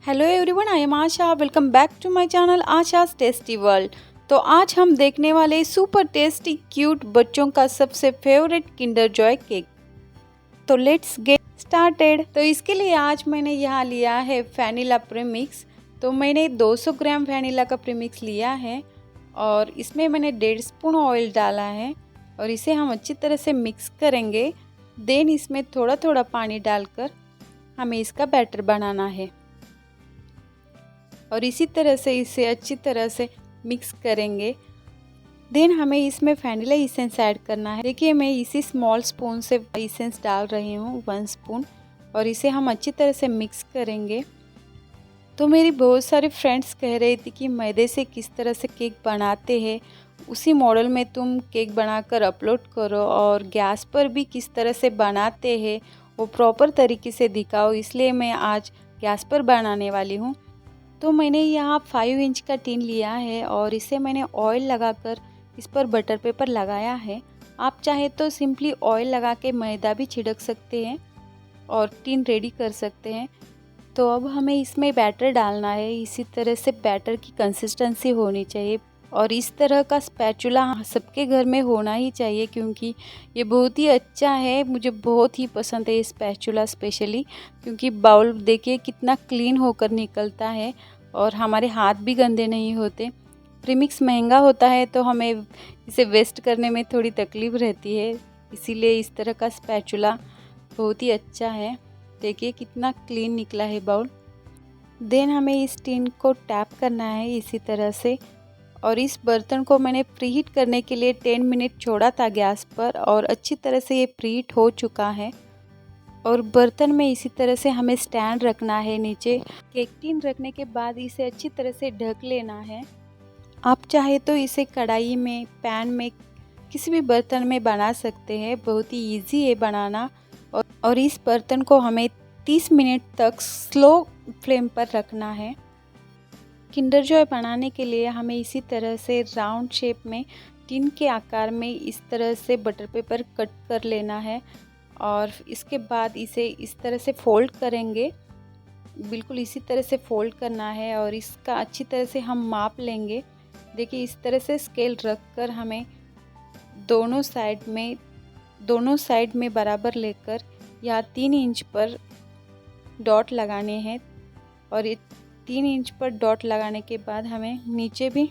Hello everyone, I am Asha. Welcome back to my channel Asha's tasty world. तो आज हम देखने वाले सुपर टेस्टी क्यूट बच्चों का सबसे फेवरेट किंडर जॉय केक। तो लेट्स गेट स्टार्टेड। तो इसके लिए आज मैंने यहाँ लिया है वैनिला प्रीमिक्स। तो मैंने 200 ग्राम वैनिला का प्रीमिक्स लिया है और इसमें मैंने 1.5 स्पून ऑयल डाला है और इसे हम अच्छी तरह से मिक्स करेंगे। देन इसमें थोड़ा थोड़ा पानी डालकर हमें इसका बैटर बनाना है और इसी तरह से इसे अच्छी तरह से मिक्स करेंगे। देन हमें इसमें वैनिला इसेंस ऐड करना है। देखिए मैं इसी स्मॉल स्पून से इसेंस डाल रही हूँ 1 स्पून और इसे हम अच्छी तरह से मिक्स करेंगे। तो मेरी बहुत सारी फ्रेंड्स कह रही थी कि मैदे से किस तरह से केक बनाते हैं उसी मॉडल में तुम केक बनाकर अपलोड करो और गैस पर भी किस तरह से बनाते हैं वो प्रॉपर तरीके से दिखाओ, इसलिए मैं आज गैस पर बनाने वाली हूँ। तो मैंने यहाँ 5 इंच का टिन लिया है और इसे मैंने ऑयल लगाकर इस पर बटर पेपर लगाया है। आप चाहे तो सिंपली ऑयल लगा के मैदा भी छिड़क सकते हैं और टिन रेडी कर सकते हैं। तो अब हमें इसमें बैटर डालना है। इसी तरह से बैटर की कंसिस्टेंसी होनी चाहिए और इस तरह का स्पैचुला सबके घर में होना ही चाहिए क्योंकि ये बहुत ही अच्छा है। मुझे बहुत ही पसंद है ये स्पैचुला स्पेशली क्योंकि बाउल देखिए कितना क्लीन होकर निकलता है और हमारे हाथ भी गंदे नहीं होते। प्रीमिक्स महंगा होता है तो हमें इसे वेस्ट करने में थोड़ी तकलीफ़ रहती है, इसीलिए इस तरह का स्पैचुला बहुत ही अच्छा है। देखिए कितना क्लीन निकला है बाउल। देन हमें इस टिन को टैप करना है इसी तरह से और इस बर्तन को मैंने प्रीहीट करने के लिए 10 मिनट छोड़ा था गैस पर और अच्छी तरह से ये प्रीहीट हो चुका है। और बर्तन में इसी तरह से हमें स्टैंड रखना है नीचे। केक टिन रखने के बाद इसे अच्छी तरह से ढक लेना है। आप चाहे तो इसे कढ़ाई में, पैन में, किसी भी बर्तन में बना सकते हैं। बहुत ही इजी है बनाना। और इस बर्तन को हमें 30 मिनट तक स्लो फ्लेम पर रखना है। किंडर जॉय बनाने के लिए हमें इसी तरह से राउंड शेप में टिन के आकार में इस तरह से बटर पेपर कट कर लेना है और इसके बाद इसे इस तरह से फोल्ड करेंगे। बिल्कुल इसी तरह से फोल्ड करना है और इसका अच्छी तरह से हम माप लेंगे। देखिए इस तरह से स्केल रख कर हमें दोनों साइड में बराबर लेकर यहाँ 3 इंच पर डॉट लगाने हैं और 3 इंच पर डॉट लगाने के बाद हमें नीचे भी,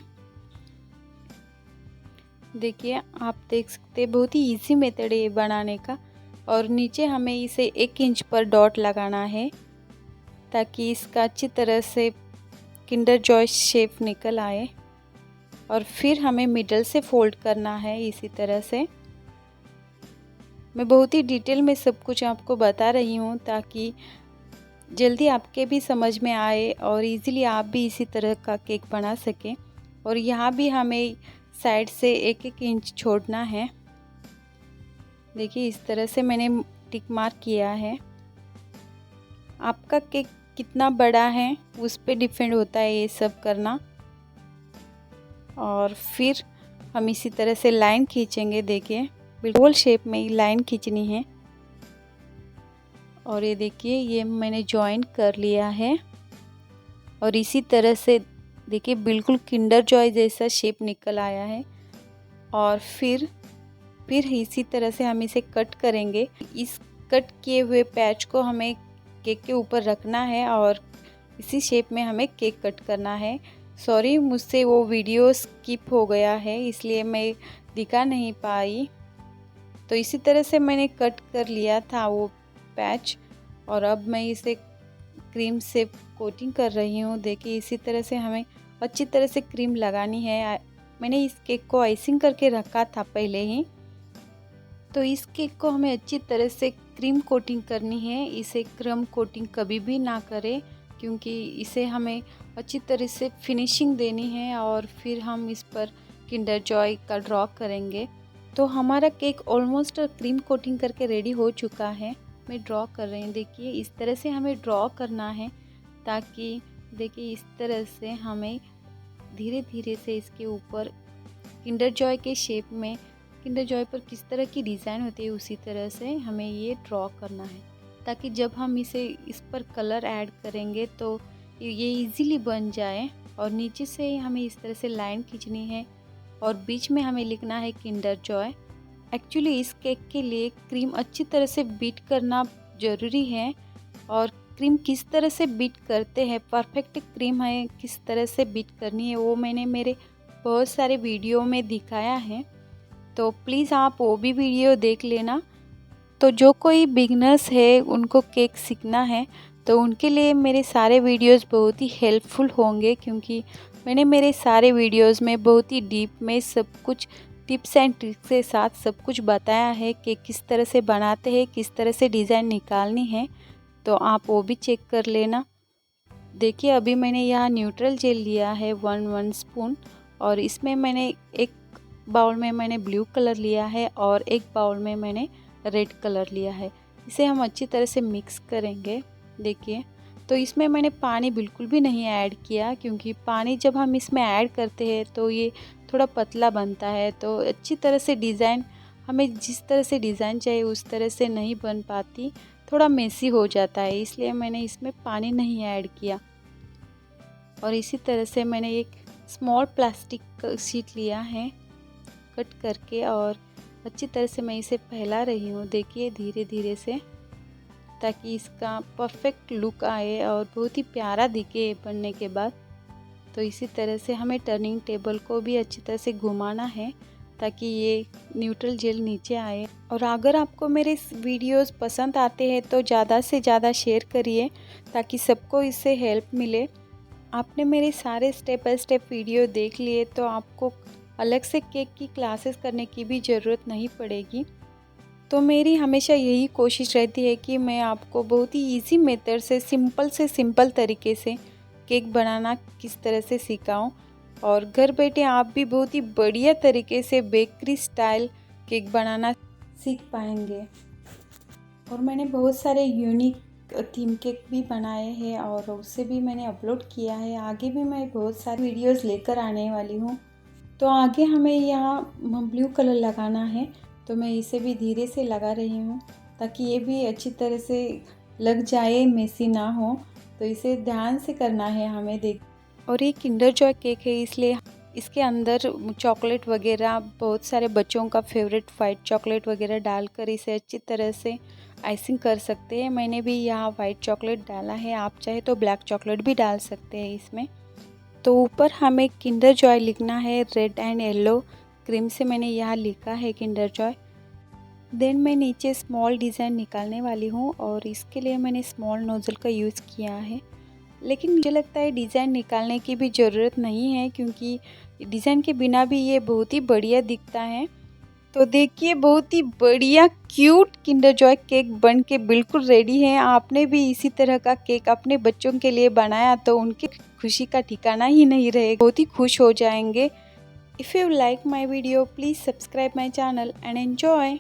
देखिए आप देख सकते हैं बहुत ही इजी मेथड है ये बनाने का। और नीचे हमें इसे 1 इंच पर डॉट लगाना है ताकि इसका अच्छी तरह से किंडर जॉय शेप निकल आए। और फिर हमें मिडल से फोल्ड करना है इसी तरह से। मैं बहुत ही डिटेल में सब कुछ आपको बता रही हूँ ताकि जल्दी आपके भी समझ में आए और इजीली आप भी इसी तरह का केक बना सकें। और यहाँ भी हमें साइड से 1-1 इंच छोड़ना है। देखिए इस तरह से मैंने टिक मार्क किया है। आपका केक कितना बड़ा है उस पे डिपेंड होता है ये सब करना। और फिर हम इसी तरह से लाइन खींचेंगे। देखिए बिल्कुल शेप में लाइन खींचनी है और ये देखिए ये मैंने जॉइन कर लिया है और इसी तरह से देखिए बिल्कुल किंडर जॉय जैसा शेप निकल आया है। और फिर इसी तरह से हम इसे कट करेंगे। इस कट किए हुए पैच को हमें केक के ऊपर रखना है और इसी शेप में हमें केक कट करना है। सॉरी मुझसे वो वीडियो स्किप हो गया है इसलिए मैं दिखा नहीं पाई। तो इसी तरह से मैंने कट कर लिया था वो पैच और अब मैं इसे क्रीम से कोटिंग कर रही हूँ। देखिए इसी तरह से हमें अच्छी तरह से क्रीम लगानी है। मैंने इस केक को आइसिंग करके रखा था पहले ही। तो इस केक को हमें अच्छी तरह से क्रीम कोटिंग करनी है। इसे क्रम कोटिंग कभी भी ना करें क्योंकि इसे हमें अच्छी तरह से फिनिशिंग देनी है और फिर हम इस पर किंडर जॉय का ड्रॉ करेंगे। तो हमारा केक ऑलमोस्ट क्रीम कोटिंग करके रेडी हो चुका है। मैं ड्रॉ कर रही हूँ। देखिए इस तरह से हमें ड्रॉ करना है ताकि देखिए इस तरह से हमें धीरे धीरे से इसके ऊपर किंडर जॉय के शेप में, किंडर जॉय पर किस तरह की डिज़ाइन होती है उसी तरह से हमें ये ड्रॉ करना है ताकि जब हम इस पर कलर ऐड करेंगे तो ये इजीली बन जाए। और नीचे से हमें इस तरह से लाइन खींचनी है और बीच में हमें लिखना है किंडर जॉय। एक्चुअली इस केक के लिए क्रीम अच्छी तरह से बीट करना ज़रूरी है, और क्रीम किस तरह से बीट करते हैं, परफेक्ट क्रीम है किस तरह से बीट करनी है, वो मैंने मेरे बहुत सारे वीडियो में दिखाया है, तो प्लीज़ आप वो भी वीडियो देख लेना। तो जो कोई बिगनर्स है उनको केक सीखना है तो उनके लिए मेरे सारे वीडियोस बहुत ही हेल्पफुल होंगे, क्योंकि मैंने मेरे सारे वीडियोस में बहुत ही डीप में सब कुछ टिप्स एंड ट्रिक्स के साथ सब कुछ बताया है कि किस तरह से बनाते हैं, किस तरह से डिज़ाइन निकालनी है, तो आप वो भी चेक कर लेना। देखिए अभी मैंने यहाँ न्यूट्रल जेल लिया है 1 स्पून, और इसमें मैंने एक बाउल में मैंने ब्लू कलर लिया है और एक बाउल में मैंने रेड कलर लिया है। इसे हम अच्छी तरह से मिक्स करेंगे। देखिए तो इसमें मैंने पानी बिल्कुल भी नहीं ऐड किया, क्योंकि पानी जब हम इसमें ऐड करते हैं तो ये थोड़ा पतला बनता है, तो अच्छी तरह से डिज़ाइन हमें जिस तरह से डिज़ाइन चाहिए उस तरह से नहीं बन पाती, थोड़ा मेसी हो जाता है, इसलिए मैंने इसमें पानी नहीं ऐड किया। और इसी तरह से मैंने एक स्मॉल प्लास्टिक शीट लिया है कट करके, और अच्छी तरह से मैं इसे फैला रही हूँ। देखिए धीरे धीरे से, ताकि इसका परफेक्ट लुक आए और बहुत ही प्यारा दिखे बनने के बाद। तो इसी तरह से हमें टर्निंग टेबल को भी अच्छी तरह से घुमाना है ताकि ये न्यूट्रल जेल नीचे आए। और अगर आपको मेरे वीडियोस पसंद आते हैं तो ज़्यादा से ज़्यादा शेयर करिए ताकि सबको इससे हेल्प मिले। आपने मेरे सारे स्टेप बाय स्टेप वीडियो देख लिए तो आपको अलग से केक की क्लासेस करने की भी ज़रूरत नहीं पड़ेगी। तो मेरी हमेशा यही कोशिश रहती है कि मैं आपको बहुत ही इजी मेथड से सिंपल तरीके से केक बनाना किस तरह से सिखाऊं, और घर बैठे आप भी बहुत ही बढ़िया तरीके से बेकरी स्टाइल केक बनाना सीख पाएंगे। और मैंने बहुत सारे यूनिक थीम केक भी बनाए हैं और उसे भी मैंने अपलोड किया है। आगे भी मैं बहुत सारी वीडियोस लेकर आने वाली हूँ। तो आगे हमें यहाँ ब्लू कलर लगाना है, तो मैं इसे भी धीरे से लगा रही हूँ ताकि ये भी अच्छी तरह से लग जाए, मेसी ना हो, तो इसे ध्यान से करना है हमें। देख और ये किंडर जॉय केक है, इसलिए इसके अंदर चॉकलेट वगैरह बहुत सारे बच्चों का फेवरेट वाइट चॉकलेट वगैरह डालकर इसे अच्छी तरह से आइसिंग कर सकते हैं। मैंने भी यहाँ वाइट चॉकलेट डाला है, आप चाहे तो ब्लैक चॉकलेट भी डाल सकते हैं इसमें। तो ऊपर हमें किंडर जॉय लिखना है, रेड एंड येलो क्रीम से मैंने यहाँ लिखा है किंडर जॉय। देन मैं नीचे स्मॉल डिज़ाइन निकालने वाली हूँ और इसके लिए मैंने स्मॉल नोज़ल का यूज़ किया है, लेकिन मुझे लगता है डिज़ाइन निकालने की भी ज़रूरत नहीं है, क्योंकि डिज़ाइन के बिना भी ये बहुत ही बढ़िया दिखता है। तो देखिए बहुत ही बढ़िया क्यूट किंडर जॉय केक बन के बिल्कुल रेडी है। आपने भी इसी तरह का केक अपने बच्चों के लिए बनाया तो उनकी खुशी का ठिकाना ही नहीं रहेगा, बहुत ही खुश हो जाएंगे। If you like my video please subscribe my channel and enjoy.